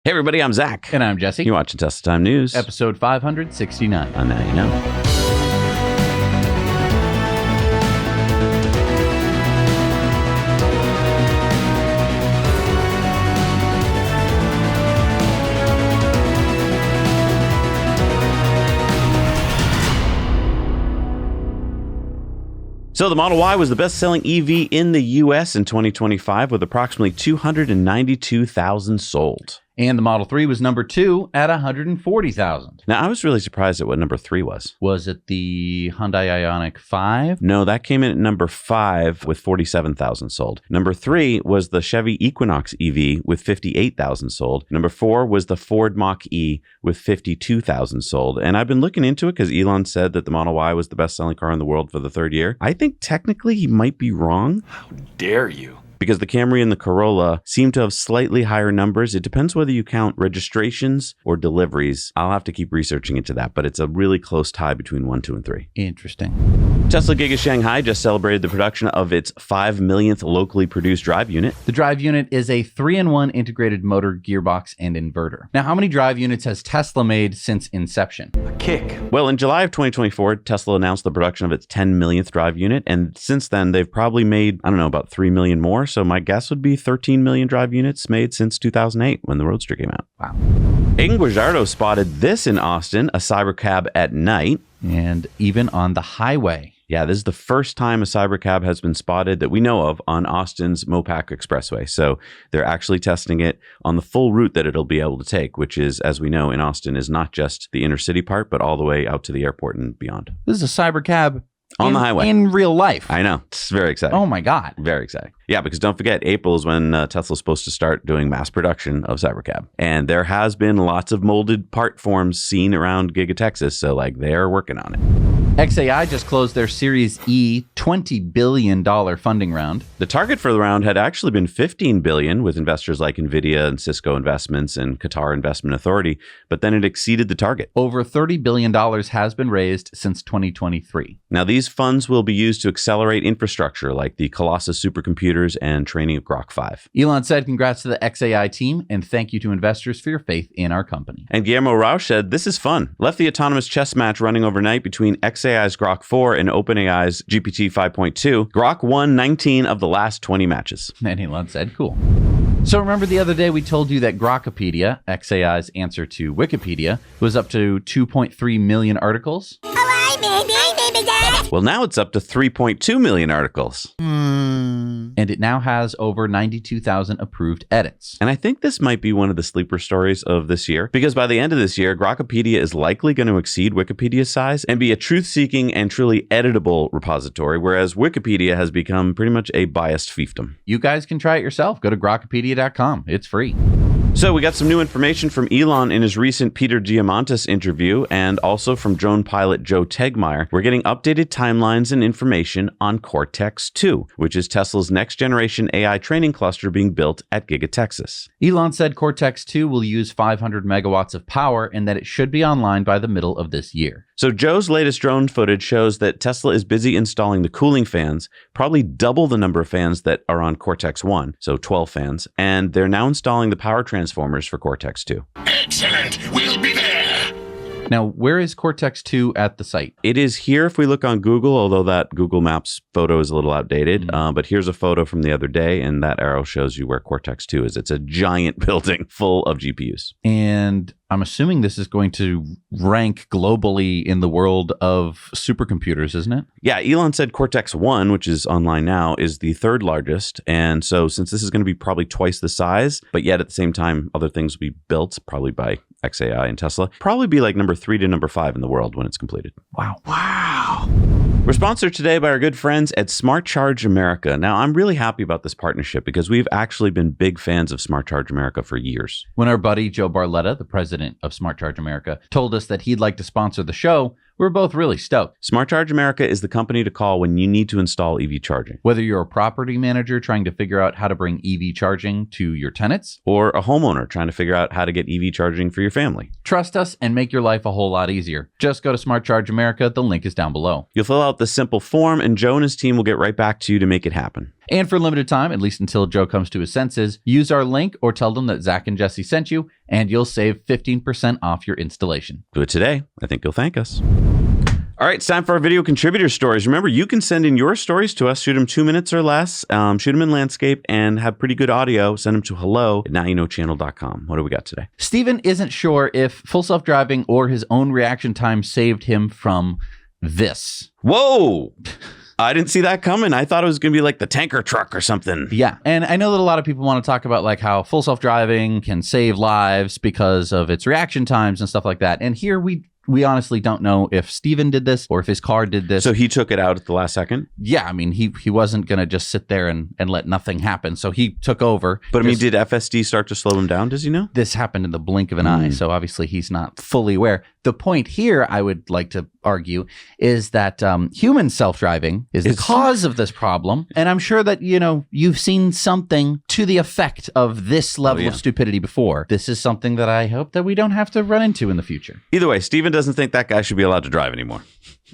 Hey everybody, I'm Zach. And I'm Jesse. You're watching Tesla Time News. Episode 569. And now you know. So the Model Y was the best-selling EV in the U.S. in 2025 with approximately 292,000 sold. And the Model 3 was number 2 at 140,000. Now, I was really surprised at what number 3 was. Was it the Hyundai Ioniq 5? No, that came in at number 5 with 47,000 sold. Number 3 was the Chevy Equinox EV with 58,000 sold. Number 4 was the Ford Mach-E with 52,000 sold. And I've been looking into it because Elon said that the Model Y was the best-selling car in the world for the third year. I think technically he might be wrong. How dare you? Because the Camry and the Corolla seem to have slightly higher numbers. It depends whether you count registrations or deliveries. I'll have to keep researching into that, but it's a really close tie between 1, 2, and 3. Interesting. Tesla GigaShanghai just celebrated the production of its 5 millionth locally produced drive unit. The drive unit is a 3-in-1 integrated motor, gearbox, and inverter. Now, how many drive units has Tesla made since inception? A kick. Well, in July of 2024, Tesla announced the production of its 10 millionth drive unit, and since then, they've probably made, about 3 million more. So my guess would be 13 million drive units made since 2008 when the Roadster came out. Wow. Aiden Guajardo spotted this in Austin, a Cybercab at night. And even on the highway. Yeah, this is the first time a Cybercab has been spotted that we know of on Austin's Mopac Expressway. So they're actually testing it on the full route that it'll be able to take, which is, as we know in Austin, is not just the inner city part, but all the way out to the airport and beyond. This is a Cybercab on the highway. In real life. I know. It's very exciting. Oh my God. Very exciting. Yeah, because don't forget, April is when Tesla's supposed to start doing mass production of Cybercab. And there has been lots of molded part forms seen around Giga Texas. So they're working on it. XAI just closed their Series E $20 billion funding round. The target for the round had actually been $15 billion with investors like NVIDIA and Cisco Investments and Qatar Investment Authority, but then it exceeded the target. Over $30 billion has been raised since 2023. Now, these funds will be used to accelerate infrastructure like the Colossus supercomputers and training of Grok 5. Elon said, "Congrats to the XAI team and thank you to investors for your faith in our company." And Guillermo Rauch said, "This is fun. Left the autonomous chess match running overnight between XAI's Grok 4 and OpenAI's GPT 5.2. Grok won 19 of the last 20 matches." And Elon said, "Cool." So remember the other day we told you that Grokipedia, XAI's answer to Wikipedia, was up to 2.3 million articles? Well, now it's up to 3.2 million articles. And it now has over 92,000 approved edits. And I think this might be one of the sleeper stories of this year, because by the end of this year, Grokipedia is likely going to exceed Wikipedia's size and be a truth-seeking and truly editable repository, whereas Wikipedia has become pretty much a biased fiefdom. You guys can try it yourself. Go to grokipedia.com. It's free. So we got some new information from Elon in his recent Peter Diamandis interview and also from drone pilot Joe Tegmeyer. We're getting updated timelines and information on Cortex 2, which is Tesla's next generation AI training cluster being built at Giga Texas. Elon said Cortex 2 will use 500 megawatts of power and that it should be online by the middle of this year. So Joe's latest drone footage shows that Tesla is busy installing the cooling fans, probably double the number of fans that are on Cortex 1, so 12 fans, and they're now installing the power transformers for Cortex 2. Excellent! We'll be there! Now, where is Cortex 2 at the site? It is here if we look on Google, although that Google Maps photo is a little outdated. But here's a photo from the other day, and that arrow shows you where Cortex 2 is. It's a giant building full of GPUs. And I'm assuming this is going to rank globally in the world of supercomputers, isn't it? Yeah, Elon said Cortex 1, which is online now, is the third largest. And so since this is going to be probably twice the size, but yet at the same time, other things will be built probably by XAI and Tesla, probably be like number 3 to number 5 in the world when it's completed. Wow. We're sponsored today by our good friends at Supercharger America. Now, I'm really happy about this partnership because we've actually been big fans of Supercharger America for years. When our buddy Joe Barletta, the president of Supercharger America, told us that he'd like to sponsor the show, we were both really stoked. Supercharger America is the company to call when you need to install EV charging. Whether you're a property manager trying to figure out how to bring EV charging to your tenants, or a homeowner trying to figure out how to get EV charging for your family. Trust us and make your life a whole lot easier. Just go to Supercharger America. The link is down below. You'll fill out the simple form and Joe and his team will get right back to you to make it happen. And for a limited time, at least until Joe comes to his senses, use our link or tell them that Zach and Jesse sent you, and you'll save 15% off your installation. Do it today. I think you'll thank us. All right, it's time for our video contributor stories. Remember, you can send in your stories to us. Shoot them 2 minutes or less. Shoot them in landscape and have pretty good audio. Send them to hello@nowyouknowchannel.com. What do we got today? Steven isn't sure if full self-driving or his own reaction time saved him from this. Whoa! I didn't see that coming. I thought it was going to be like the tanker truck or something. Yeah. And I know that a lot of people want to talk about like how full self-driving can save lives because of its reaction times and stuff like that. And here we honestly don't know if Steven did this or if his car did this. So he took it out at the last second? Yeah, I mean, he wasn't going to just sit there and let nothing happen. So he took over. But I mean, did FSD start to slow him down? Does he know? This happened in the blink of an eye. So obviously he's not fully aware. The point here, I would like to argue, is that human self-driving is the cause of this problem. And I'm sure that, you've seen something to the effect of this level of stupidity before. This is something that I hope that we don't have to run into in the future. Either way, Steven doesn't think that guy should be allowed to drive anymore.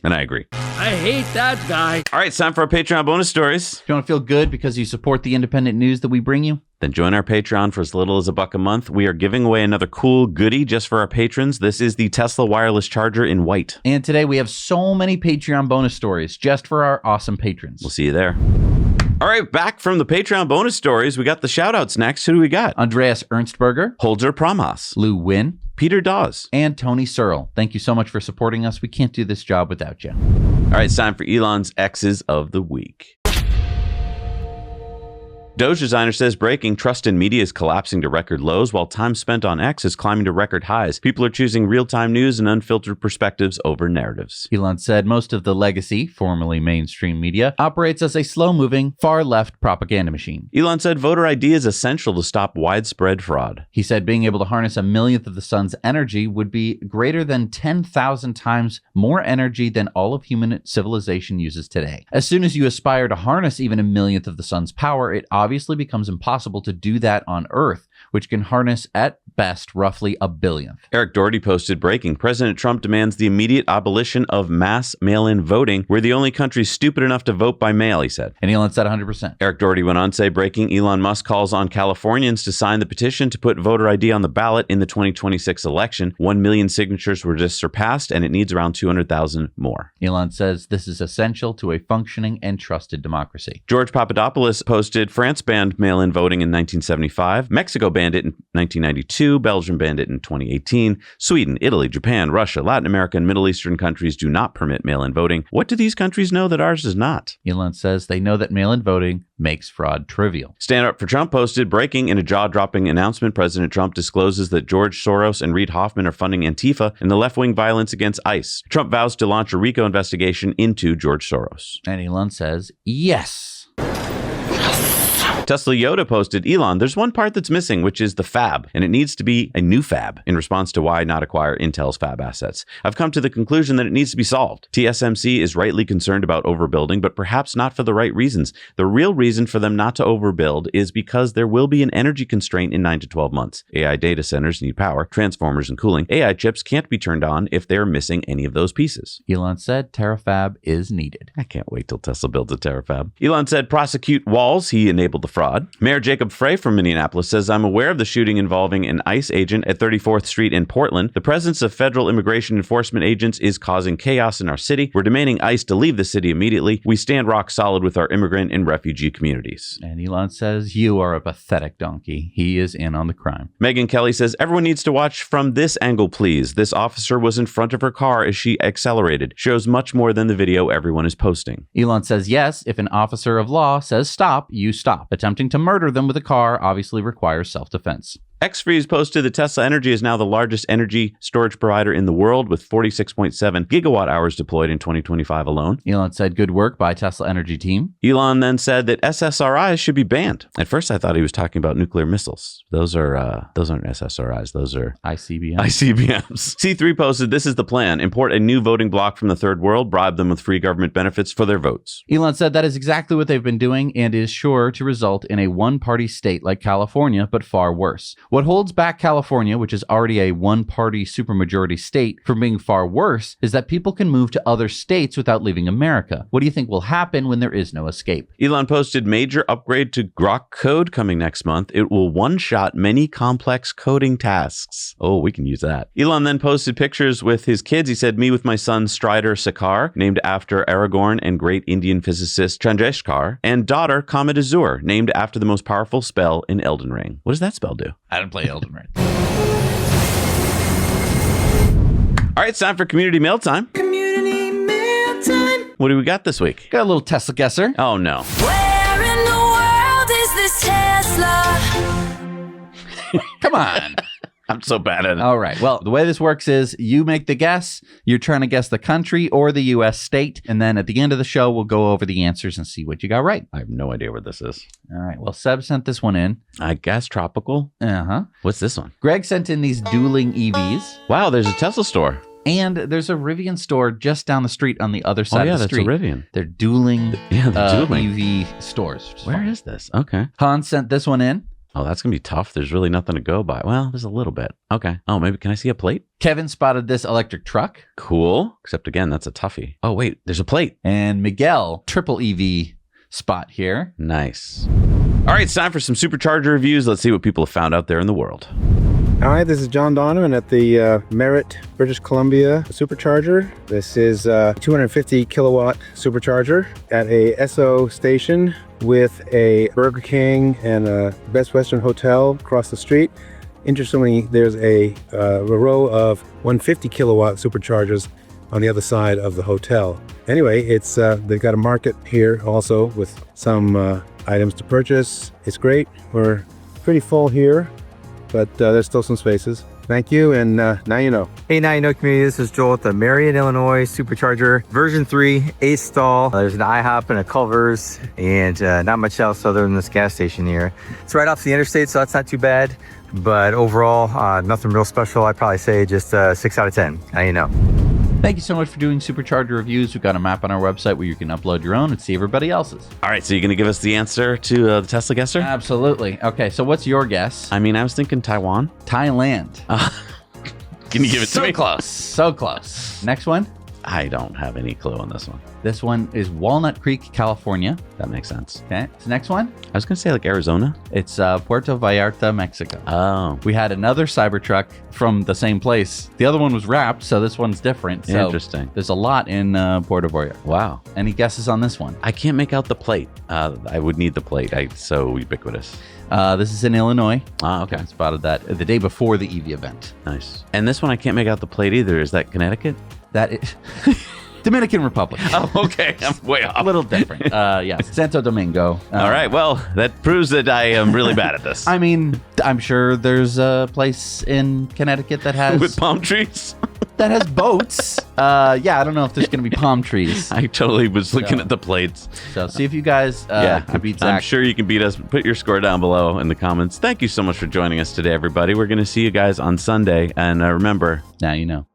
And I agree. I hate that guy. All right, it's time for our Patreon bonus stories. If you want to feel good because you support the independent news that we bring you, then join our Patreon for as little as $1 a month. We are giving away another cool goodie just for our patrons. This is the Tesla wireless charger in white. And today we have so many Patreon bonus stories just for our awesome patrons. We'll see you there. All right, back from the Patreon bonus stories, we got the shout-outs next. Who do we got? Andreas Ernstberger, Holzer Promhas, Lou Wynn, Peter Dawes, and Tony Searle. Thank you so much for supporting us. We can't do this job without you. All right, it's time for Elon's X's of the Week. Doge designer says breaking, trust in media is collapsing to record lows while time spent on X is climbing to record highs. People are choosing real-time news and unfiltered perspectives over narratives. Elon said most of the legacy, formerly mainstream media, operates as a slow-moving, far-left propaganda machine. Elon said voter ID is essential to stop widespread fraud. He said being able to harness a millionth of the sun's energy would be greater than 10,000 times more energy than all of human civilization uses today. As soon as you aspire to harness even a millionth of the sun's power, it obviously becomes impossible to do that on Earth, which can harness at best roughly a billionth. Eric Doherty posted breaking. President Trump demands the immediate abolition of mass mail-in voting. We're the only country stupid enough to vote by mail, he said. And Elon said 100%. Eric Doherty went on to say breaking. Elon Musk calls on Californians to sign the petition to put voter ID on the ballot in the 2026 election. 1 million signatures were just surpassed and it needs around 200,000 more. Elon says this is essential to a functioning and trusted democracy. George Papadopoulos posted France banned mail-in voting in 1975. Mexico banned it in 1992. Belgium banned it in 2018. Sweden, Italy, Japan, Russia, Latin America, and Middle Eastern countries do not permit mail-in voting. What do these countries know that ours does not? Elon says they know that mail-in voting makes fraud trivial. Stand Up for Trump posted breaking. In a jaw-dropping announcement, President Trump discloses that George Soros and Reid Hoffman are funding Antifa and the left-wing violence against ICE. Trump vows to launch a RICO investigation into George Soros. And Elon says, yes. Tesla Yoda posted, Elon, there's one part that's missing, which is the fab, and it needs to be a new fab in response to why not acquire Intel's fab assets. I've come to the conclusion that it needs to be solved. TSMC is rightly concerned about overbuilding, but perhaps not for the right reasons. The real reason for them not to overbuild is because there will be an energy constraint in 9 to 12 months. AI data centers need power, transformers, and cooling. AI chips can't be turned on if they're missing any of those pieces. Elon said terafab is needed. I can't wait till Tesla builds a terafab. Elon said prosecute walls. He enabled the fraud. Mayor Jacob Frey from Minneapolis says, I'm aware of the shooting involving an ICE agent at 34th Street in Portland. The presence of federal immigration enforcement agents is causing chaos in our city. We're demanding ICE to leave the city immediately. We stand rock solid with our immigrant and refugee communities. And Elon says, you are a pathetic donkey. He is in on the crime. Megyn Kelly says, everyone needs to watch from this angle, please. This officer was in front of her car as she accelerated. Shows much more than the video everyone is posting. Elon says, yes, if an officer of law says stop, you stop. Attempting to murder them with a car obviously requires self-defense. XFreeze posted that Tesla Energy is now the largest energy storage provider in the world with 46.7 gigawatt hours deployed in 2025 alone. Elon said, good work by Tesla Energy team. Elon then said that SSRIs should be banned. At first, I thought he was talking about nuclear missiles. Those aren't SSRIs. Those are ICBMs. C3 posted, this is the plan. Import a new voting bloc from the third world, bribe them with free government benefits for their votes. Elon said that is exactly what they've been doing and is sure to result in a one-party state like California, but far worse. What holds back California, which is already a one-party supermajority state, from being far worse is that people can move to other states without leaving America. What do you think will happen when there is no escape? Elon posted major upgrade to Grok code coming next month. It will one-shot many complex coding tasks. Oh, we can use that. Elon then posted pictures with his kids. He said, me with my son Strider Sakar, named after Aragorn and great Indian physicist Chandrasekhar, and daughter Comet Azur, named after the most powerful spell in Elden Ring. What does that spell do? I didn't play Elden Ring. All right, it's time for Community Mail Time. Community Mail Time. What do we got this week? Got a little Tesla guesser. Oh, no. Where in the world is this Tesla? Come on. I'm so bad at it. All right. Well, the way this works is you make the guess. You're trying to guess the country or the U.S. state. And then at the end of the show, we'll go over the answers and see what you got right. I have no idea what this is. All right. Well, Seb sent this one in. I guess tropical. Uh-huh. What's this one? Greg sent in these dueling EVs. Wow, there's a Tesla store. And there's a Rivian store just down the street on the other side of the street. That's a Rivian. They're dueling, Yeah, they're dueling. EV stores. Where is this? Okay. Hans sent this one in. Oh, that's going to be tough. There's really nothing to go by. Well, there's a little bit. Okay. Oh, maybe can I see a plate? Kevin spotted this electric truck. Cool. Except again, that's a toughie. Oh, wait, there's a plate. And Miguel, triple EV spot here. Nice. All right, it's time for some Supercharger reviews. Let's see what people have found out there in the world. Hi, this is John Donovan at the Merritt, British Columbia Supercharger. This is a 250 kilowatt supercharger at a Esso station with a Burger King and a Best Western Hotel across the street. Interestingly, there's a row of 150 kilowatt superchargers on the other side of the hotel. Anyway, it's they've got a market here also with some items to purchase. It's great. We're pretty full here, but there's still some spaces. Thank you, and now you know. Hey, now you know community, this is Joel at the Marion, Illinois Supercharger version 3, 8 stall. There's an IHOP and a Culver's and not much else other than this gas station here. It's right off the interstate, so that's not too bad. But overall, nothing real special. I'd probably say just 6 out of 10. Now you know. Thank you so much for doing Supercharger reviews. We've got a map on our website where you can upload your own and see everybody else's. All right, so you're going to give us the answer to the Tesla guesser? Absolutely. Okay, so what's your guess? I mean, I was thinking Taiwan. Thailand. Can you give it to me? So close. So close. Next one. I don't have any clue on this one. This one is Walnut Creek, California. That makes sense. Okay. So next one. I was going to say like Arizona. It's Puerto Vallarta, Mexico. Oh. We had another Cybertruck from the same place. The other one was wrapped, so this one's different. So Interesting. there's a lot in Puerto Vallarta. Wow. Any guesses on this one? I can't make out the plate. I would need the plate. It's so ubiquitous. This is in Illinois. Okay. I spotted that the day before the EV event. Nice. And this one, I can't make out the plate either. Is that Connecticut? That is Dominican Republic. Oh, okay. I'm way A off. little different. Yeah, Santo Domingo. All right. Well, that proves that I am really bad at this. I mean, I'm sure there's a place in Connecticut that has With palm trees? that has boats. Yeah, I don't know if there's going to be palm trees. I totally was looking So- at the plates. So see if you guys can beat I'm Zach. sure you can beat us. Put your score down below in the comments. Thank you so much for joining us today, everybody. We're going to see you guys on Sunday. And remember, Now you know.